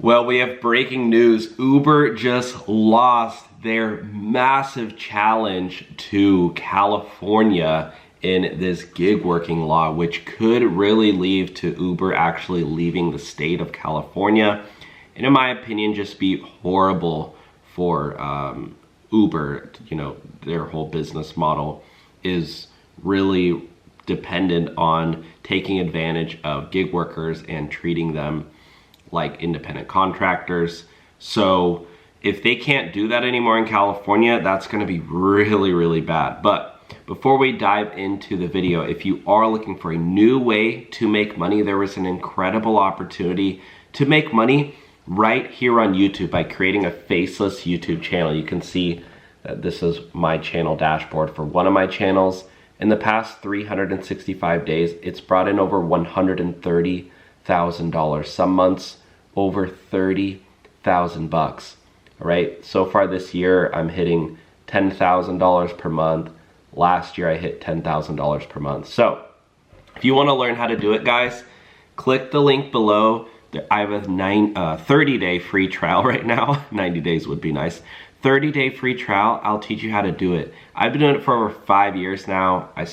Well, we have breaking news. Uber just lost their massive challenge to California in this gig working law, which could really lead to Uber actually leaving the state of California. And in my opinion, just be horrible for Uber. You know, their whole business model is really dependent on taking advantage of gig workers and treating them like independent contractors. So if they can't do that anymore in California, that's going to be really, really bad. But before we dive into the video, if you are looking for a new way to make money, there was an incredible opportunity to make money right here on YouTube by creating a faceless YouTube channel. You can see that this is my channel dashboard for one of my channels. In the past 365 days, it's brought in over $130,000. Some months over $30,000 bucks. All right, so far this year, I'm hitting $10,000 per month. Last year, I hit $10,000 per month. So if you want to learn how to do it, guys, click the link below. I have a 30-day free trial right now. 90 days would be nice. 30-day free trial. I'll teach you how to do it. I've been doing it for over 5 years now. I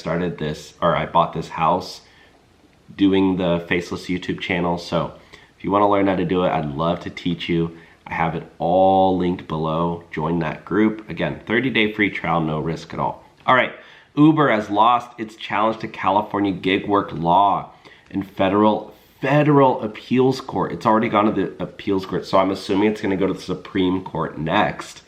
bought this house doing the faceless YouTube channel. So if you want to learn how to do it, I'd love to teach you. I have it all linked below. Join that group. Again, 30-day free trial, no risk at all. All right, Uber has lost its challenge to California gig work law in federal appeals court. It's already gone to the appeals court, so I'm assuming it's going to go to the Supreme Court next.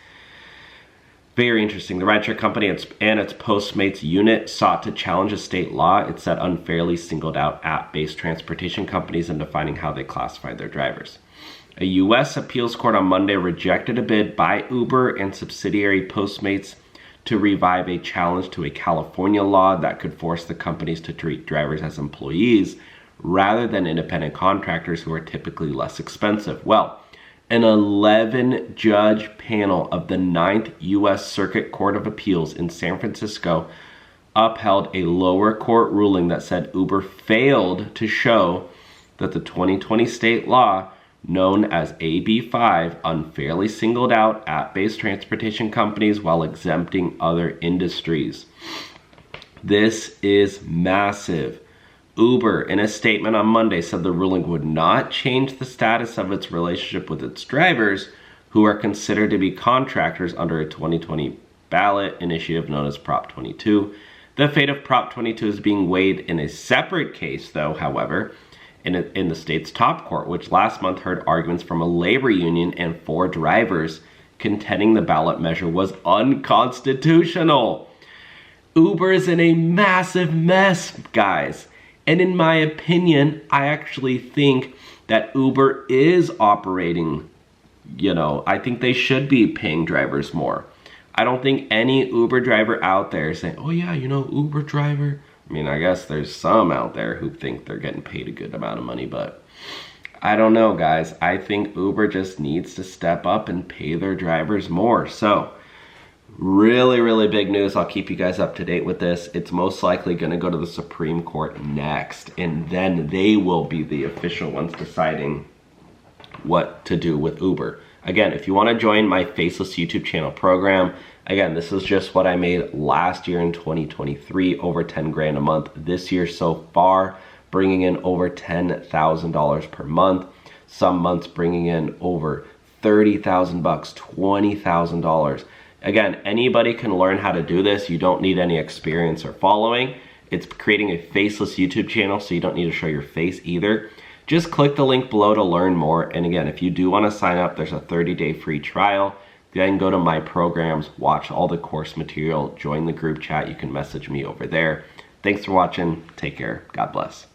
Very interesting. The rideshare company and its Postmates unit sought to challenge a state law. It said unfairly singled out app-based transportation companies in defining how they classified their drivers. A U.S. appeals court on Monday rejected a bid by Uber and subsidiary Postmates to revive a challenge to a California law that could force the companies to treat drivers as employees rather than independent contractors who are typically less expensive. Well, an 11-judge panel of the 9th U.S. Circuit Court of Appeals in San Francisco upheld a lower court ruling that said Uber failed to show that the 2020 state law known as AB5 unfairly singled out app-based transportation companies while exempting other industries. This is massive. Uber, in a statement on Monday, said the ruling would not change the status of its relationship with its drivers, who are considered to be contractors under a 2020 ballot initiative known as Prop 22. The fate of Prop 22 is being weighed in a separate case, though, however, in the state's top court, which last month heard arguments from a labor union and 4 drivers contending the ballot measure was unconstitutional. Uber is in a massive mess, guys. And in my opinion, I actually think that Uber is operating, I think they should be paying drivers more. I don't think any Uber driver out there is saying, oh yeah, Uber driver. I mean, I guess there's some out there who think they're getting paid a good amount of money, but I don't know, guys. I think Uber just needs to step up and pay their drivers more. So really, really big news. I'll keep you guys up to date with this. It's most likely going to go to the Supreme Court next, and then they will be the official ones deciding what to do with Uber. Again, if you want to join my Faceless YouTube channel program, again, this is just what I made last year in 2023, over 10 grand a month. This year so far, bringing in over $10,000 per month. Some months bringing in over 30,000 bucks, $20,000. Again, anybody can learn how to do this. You don't need any experience or following. It's creating a faceless YouTube channel, so you don't need to show your face either. Just click the link below to learn more. And again, if you do want to sign up, there's a 30-day free trial. Then go to my programs, watch all the course material, join the group chat. You can message me over there. Thanks for watching. Take care. God bless.